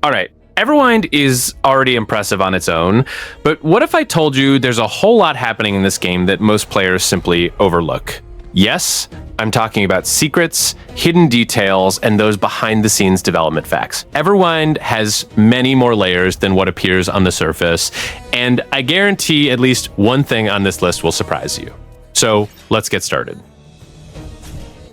All right, Everwind is already impressive on its own, but what if I told you there's a whole lot happening in this game that most players simply overlook? Yes, I'm talking about secrets, hidden details, and those behind-the-scenes development facts. Everwind has many more layers than what appears on the surface, and I guarantee at least one thing on this list will surprise you. So let's get started.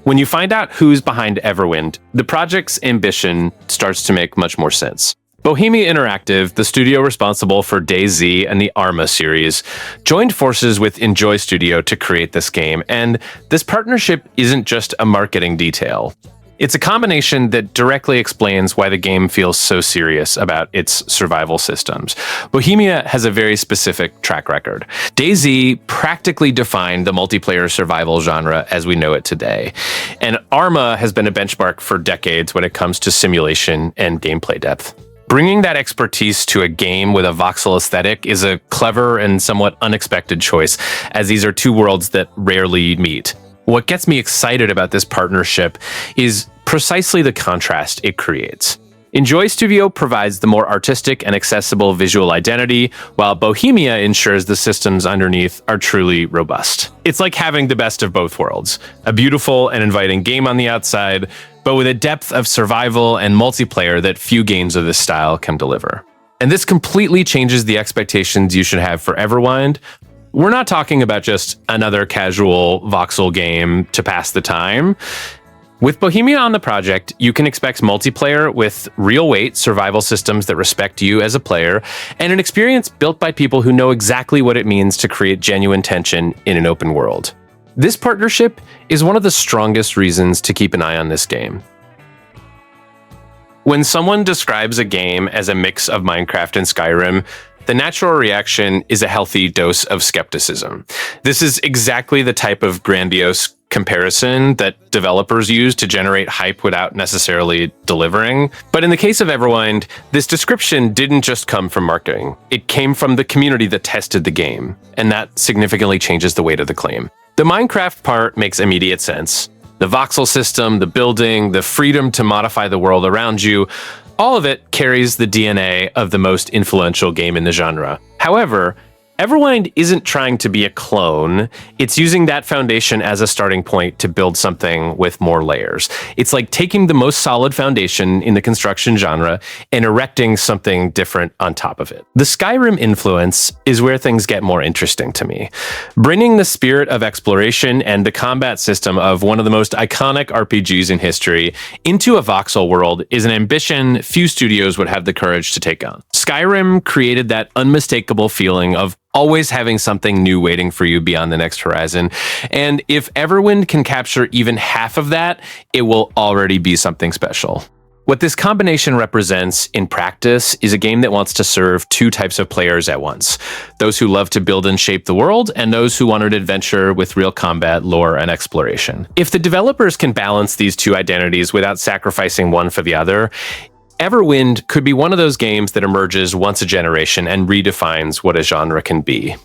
When you find out who's behind Everwind, the project's ambition starts to make much more sense. Bohemia Interactive, the studio responsible for DayZ and the Arma series, joined forces with Enjoy Studio to create this game, and this partnership isn't just a marketing detail. It's a combination that directly explains why the game feels so serious about its survival systems. Bohemia has a very specific track record. DayZ practically defined the multiplayer survival genre as we know it today, and Arma has been a benchmark for decades when it comes to simulation and gameplay depth. Bringing that expertise to a game with a voxel aesthetic is a clever and somewhat unexpected choice, as these are two worlds that rarely meet. What gets me excited about this partnership is precisely the contrast it creates. Enjoy Studio provides the more artistic and accessible visual identity, while Bohemia ensures the systems underneath are truly robust. It's like having the best of both worlds, a beautiful and inviting game on the outside, but with a depth of survival and multiplayer that few games of this style can deliver. And this completely changes the expectations you should have for Everwind. We're not talking about just another casual voxel game to pass the time. With Bohemia on the project, you can expect multiplayer with real-weight survival systems that respect you as a player, and an experience built by people who know exactly what it means to create genuine tension in an open world. This partnership is one of the strongest reasons to keep an eye on this game. When someone describes a game as a mix of Minecraft and Skyrim, the natural reaction is a healthy dose of skepticism. This is exactly the type of grandiose comparison that developers use to generate hype without necessarily delivering. But in the case of Everwind, this description didn't just come from marketing. It came from the community that tested the game, and that significantly changes the weight of the claim. The Minecraft part makes immediate sense. The voxel system, the building, the freedom to modify the world around you, all of it carries the DNA of the most influential game in the genre. However, Everwind isn't trying to be a clone. It's using that foundation as a starting point to build something with more layers. It's like taking the most solid foundation in the construction genre and erecting something different on top of it. The Skyrim influence is where things get more interesting to me. Bringing the spirit of exploration and the combat system of one of the most iconic RPGs in history into a voxel world is an ambition few studios would have the courage to take on. Skyrim created that unmistakable feeling of always having something new waiting for you beyond the next horizon. And if Everwind can capture even half of that, it will already be something special. What this combination represents in practice is a game that wants to serve two types of players at once. Those who love to build and shape the world, and those who want an adventure with real combat, lore, and exploration. If the developers can balance these two identities without sacrificing one for the other, Everwind could be one of those games that emerges once a generation and redefines what a genre can be.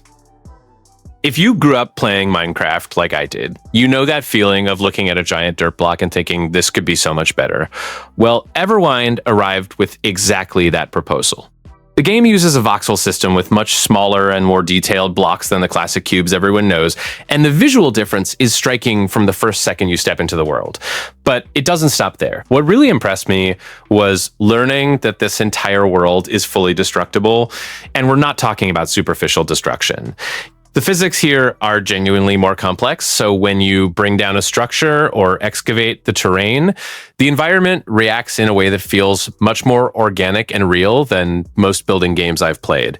If you grew up playing Minecraft like I did, you know that feeling of looking at a giant dirt block and thinking this could be so much better. Well, Everwind arrived with exactly that proposal. The game uses a voxel system with much smaller and more detailed blocks than the classic cubes everyone knows, and the visual difference is striking from the first second you step into the world. But it doesn't stop there. What really impressed me was learning that this entire world is fully destructible, and we're not talking about superficial destruction. The physics here are genuinely more complex, so when you bring down a structure or excavate the terrain, the environment reacts in a way that feels much more organic and real than most building games I've played.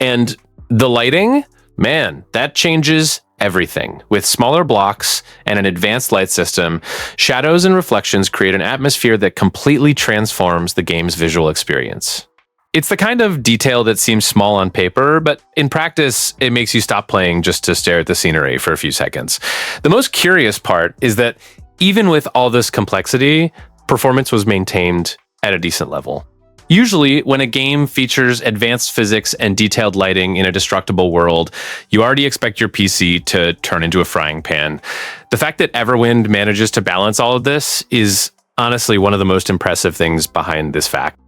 And the lighting, man, that changes everything. With smaller blocks and an advanced light system, shadows and reflections create an atmosphere that completely transforms the game's visual experience. It's the kind of detail that seems small on paper, but in practice, it makes you stop playing just to stare at the scenery for a few seconds. The most curious part is that even with all this complexity, performance was maintained at a decent level. Usually, when a game features advanced physics and detailed lighting in a destructible world, you already expect your PC to turn into a frying pan. The fact that Everwind manages to balance all of this is honestly one of the most impressive things behind this fact.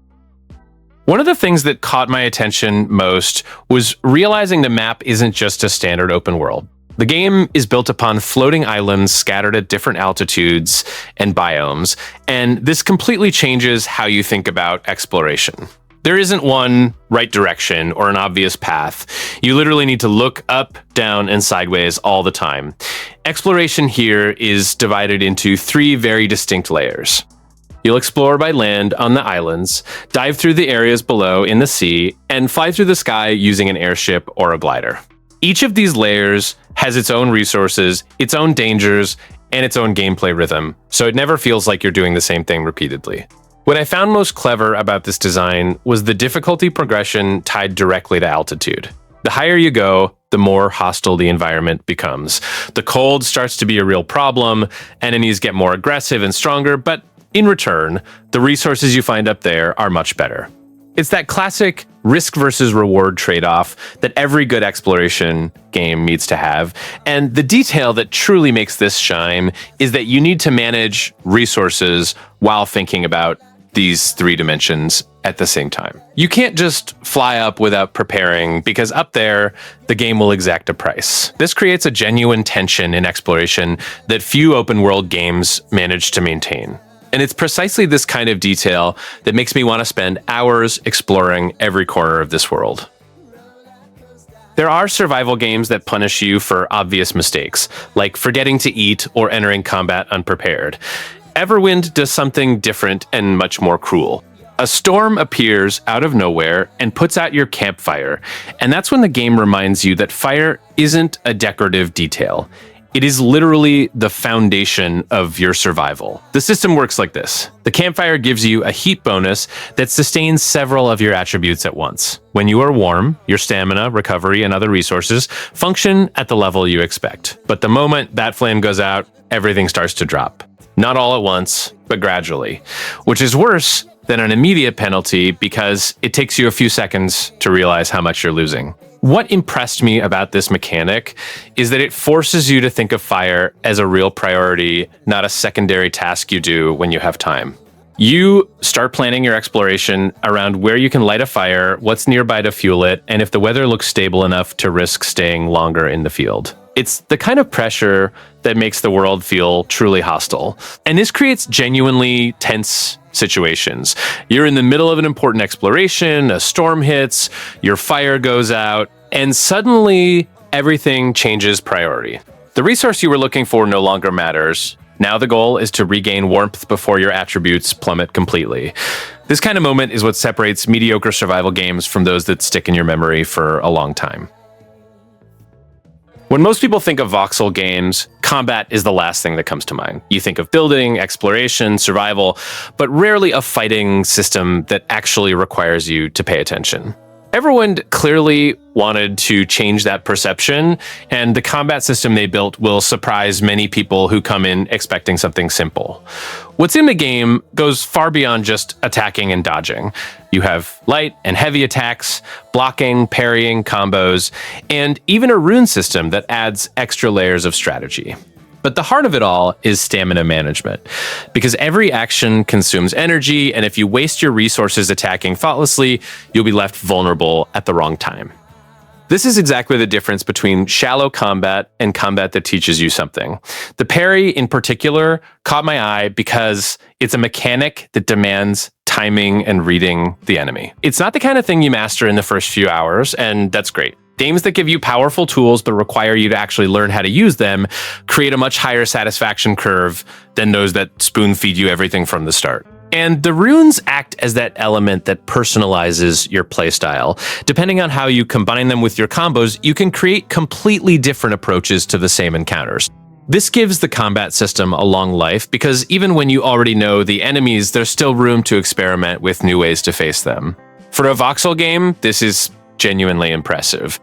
One of the things that caught my attention most was realizing the map isn't just a standard open world. The game is built upon floating islands scattered at different altitudes and biomes, and this completely changes how you think about exploration. There isn't one right direction or an obvious path. You literally need to look up, down, and sideways all the time. Exploration here is divided into 3 very distinct layers. You'll explore by land on the islands, dive through the areas below in the sea, and fly through the sky using an airship or a glider. Each of these layers has its own resources, its own dangers, and its own gameplay rhythm, so it never feels like you're doing the same thing repeatedly. What I found most clever about this design was the difficulty progression tied directly to altitude. The higher you go, the more hostile the environment becomes. The cold starts to be a real problem, enemies get more aggressive and stronger, but in return, the resources you find up there are much better. It's that classic risk versus reward trade-off that every good exploration game needs to have. And the detail that truly makes this shine is that you need to manage resources while thinking about these 3 dimensions at the same time. You can't just fly up without preparing, because up there, the game will exact a price. This creates a genuine tension in exploration that few open world games manage to maintain. And it's precisely this kind of detail that makes me want to spend hours exploring every corner of this world. There are survival games that punish you for obvious mistakes, like forgetting to eat or entering combat unprepared. Everwind does something different and much more cruel. A storm appears out of nowhere and puts out your campfire, and that's when the game reminds you that fire isn't a decorative detail. It is literally the foundation of your survival. The system works like this. The campfire gives you a heat bonus that sustains several of your attributes at once. When you are warm, your stamina, recovery, and other resources function at the level you expect. But the moment that flame goes out, everything starts to drop. Not all at once, but gradually, which is worse than an immediate penalty because it takes you a few seconds to realize how much you're losing. What impressed me about this mechanic is that it forces you to think of fire as a real priority, not a secondary task you do when you have time. You start planning your exploration around where you can light a fire, what's nearby to fuel it, and if the weather looks stable enough to risk staying longer in the field. It's the kind of pressure that makes the world feel truly hostile. And this creates genuinely tense situations. You're in the middle of an important exploration, a storm hits, your fire goes out, and suddenly everything changes priority. The resource you were looking for no longer matters. Now the goal is to regain warmth before your attributes plummet completely. This kind of moment is what separates mediocre survival games from those that stick in your memory for a long time. When most people think of voxel games, combat is the last thing that comes to mind. You think of building, exploration, survival, but rarely a fighting system that actually requires you to pay attention. Everwind clearly wanted to change that perception, and the combat system they built will surprise many people who come in expecting something simple. What's in the game goes far beyond just attacking and dodging. You have light and heavy attacks, blocking, parrying, combos, and even a rune system that adds extra layers of strategy. But the heart of it all is stamina management, because every action consumes energy, and if you waste your resources attacking thoughtlessly, you'll be left vulnerable at the wrong time. This is exactly the difference between shallow combat and combat that teaches you something. The parry, in particular, caught my eye because it's a mechanic that demands timing and reading the enemy. It's not the kind of thing you master in the first few hours, and that's great. Games that give you powerful tools but require you to actually learn how to use them create a much higher satisfaction curve than those that spoon-feed you everything from the start. And the runes act as that element that personalizes your playstyle. Depending on how you combine them with your combos, you can create completely different approaches to the same encounters. This gives the combat system a long life because even when you already know the enemies, there's still room to experiment with new ways to face them. For a voxel game, this is genuinely impressive.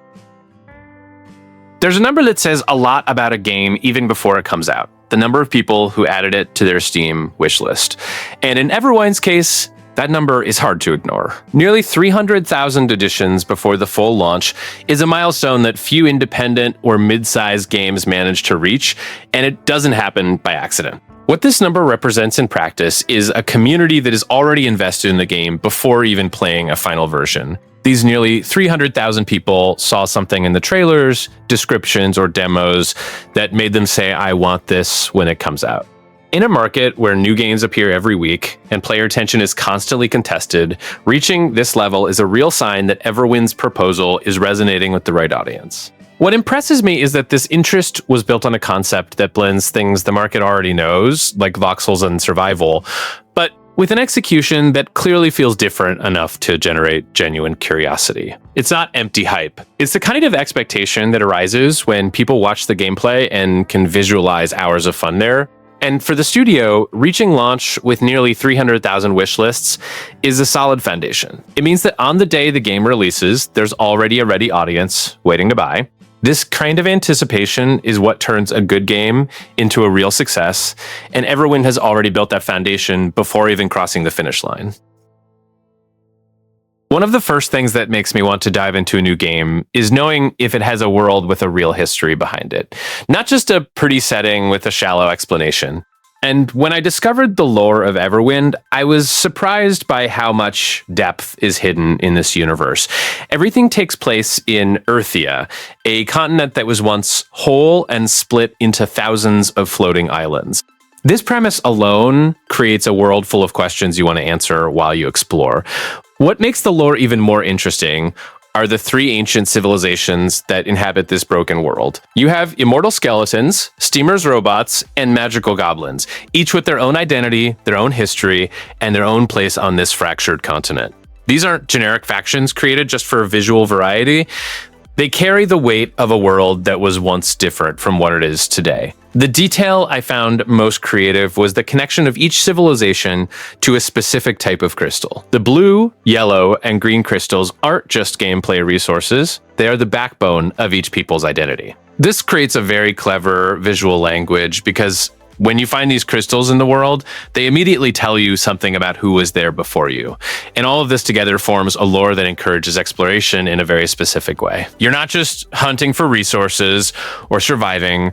There's a number that says a lot about a game even before it comes out. The number of people who added it to their Steam wishlist. And in Everwind's case, that number is hard to ignore. Nearly 300,000 editions before the full launch is a milestone that few independent or mid-sized games manage to reach, and it doesn't happen by accident. What this number represents in practice is a community that is already invested in the game before even playing a final version. These nearly 300,000 people saw something in the trailers, descriptions, or demos that made them say, "I want this," when it comes out. In a market where new games appear every week and player attention is constantly contested, reaching this level is a real sign that Everwind's proposal is resonating with the right audience. What impresses me is that this interest was built on a concept that blends things the market already knows, like voxels and survival, but with an execution that clearly feels different enough to generate genuine curiosity. It's not empty hype. It's the kind of expectation that arises when people watch the gameplay and can visualize hours of fun there. And for the studio, reaching launch with nearly 300,000 wish lists is a solid foundation. It means that on the day the game releases, there's already a ready audience waiting to buy. This kind of anticipation is what turns a good game into a real success, and Everwind has already built that foundation before even crossing the finish line. One of the first things that makes me want to dive into a new game is knowing if it has a world with a real history behind it, not just a pretty setting with a shallow explanation. And when I discovered the lore of Everwind, I was surprised by how much depth is hidden in this universe. Everything takes place in Earthia, a continent that was once whole and split into thousands of floating islands. This premise alone creates a world full of questions you want to answer while you explore. What makes the lore even more interesting are the three ancient civilizations that inhabit this broken world. You have immortal skeletons, steamers robots, and magical goblins, each with their own identity, their own history, and their own place on this fractured continent. These aren't generic factions created just for visual variety. They carry the weight of a world that was once different from what it is today. The detail I found most creative was the connection of each civilization to a specific type of crystal. The blue, yellow, and green crystals aren't just gameplay resources, they are the backbone of each people's identity. This creates a very clever visual language because when you find these crystals in the world, they immediately tell you something about who was there before you. And all of this together forms a lore that encourages exploration in a very specific way. You're not just hunting for resources or surviving.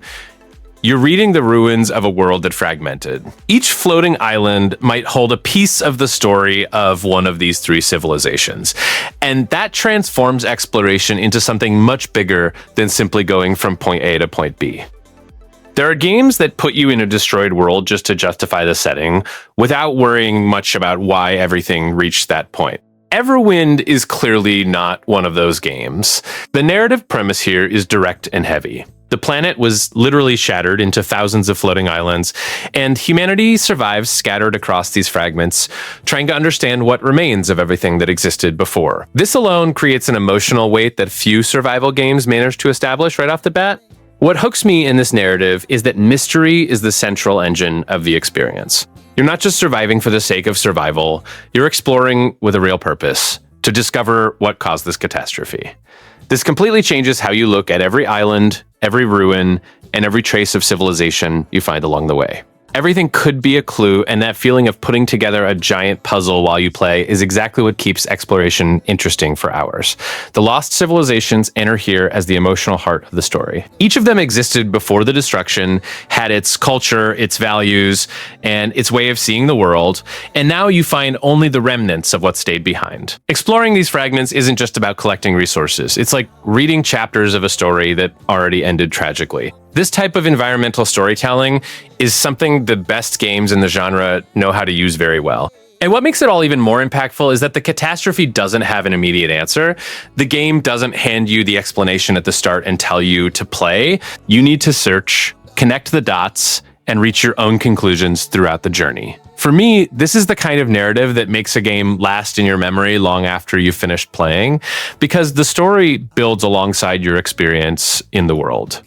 You're reading the ruins of a world that fragmented. Each floating island might hold a piece of the story of one of these three civilizations. And that transforms exploration into something much bigger than simply going from point A to point B. There are games that put you in a destroyed world just to justify the setting, without worrying much about why everything reached that point. Everwind is clearly not one of those games. The narrative premise here is direct and heavy. The planet was literally shattered into thousands of floating islands, and humanity survives scattered across these fragments, trying to understand what remains of everything that existed before. This alone creates an emotional weight that few survival games manage to establish right off the bat. What hooks me in this narrative is that mystery is the central engine of the experience. You're not just surviving for the sake of survival, you're exploring with a real purpose, to discover what caused this catastrophe. This completely changes how you look at every island, every ruin, and every trace of civilization you find along the way. Everything could be a clue, and that feeling of putting together a giant puzzle while you play is exactly what keeps exploration interesting for hours. The lost civilizations enter here as the emotional heart of the story. Each of them existed before the destruction, had its culture, its values, and its way of seeing the world, and now you find only the remnants of what stayed behind. Exploring these fragments isn't just about collecting resources. It's like reading chapters of a story that already ended tragically. This type of environmental storytelling is something the best games in the genre know how to use very well. And what makes it all even more impactful is that the catastrophe doesn't have an immediate answer. The game doesn't hand you the explanation at the start and tell you to play. You need to search, connect the dots, and reach your own conclusions throughout the journey. For me, this is the kind of narrative that makes a game last in your memory long after you've finished playing, because the story builds alongside your experience in the world.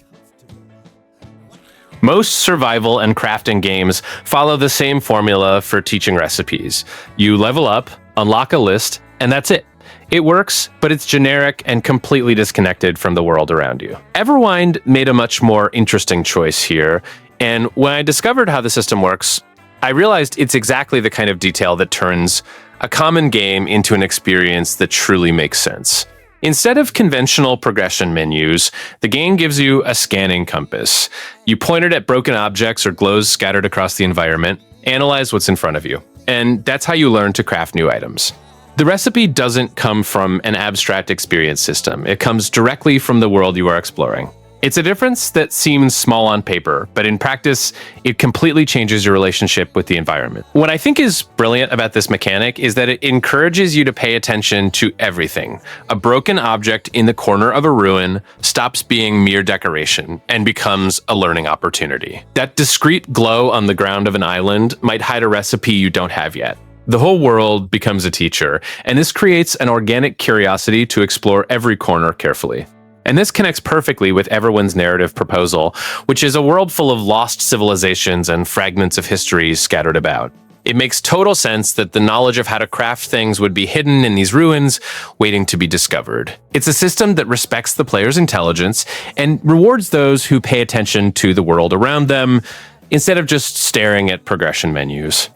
Most survival and crafting games follow the same formula for teaching recipes. You level up, unlock a list, and that's it. It works, but it's generic and completely disconnected from the world around you. Everwind made a much more interesting choice here, and when I discovered how the system works, I realized it's exactly the kind of detail that turns a common game into an experience that truly makes sense. Instead of conventional progression menus, the game gives you a scanning compass. You point it at broken objects or glows scattered across the environment, analyze what's in front of you. And that's how you learn to craft new items. The recipe doesn't come from an abstract experience system. It comes directly from the world you are exploring. It's a difference that seems small on paper, but in practice, it completely changes your relationship with the environment. What I think is brilliant about this mechanic is that it encourages you to pay attention to everything. A broken object in the corner of a ruin stops being mere decoration and becomes a learning opportunity. That discrete glow on the ground of an island might hide a recipe you don't have yet. The whole world becomes a teacher, and this creates an organic curiosity to explore every corner carefully. And this connects perfectly with Everwind's narrative proposal, which is a world full of lost civilizations and fragments of history scattered about. It makes total sense that the knowledge of how to craft things would be hidden in these ruins, waiting to be discovered. It's a system that respects the player's intelligence and rewards those who pay attention to the world around them, instead of just staring at progression menus.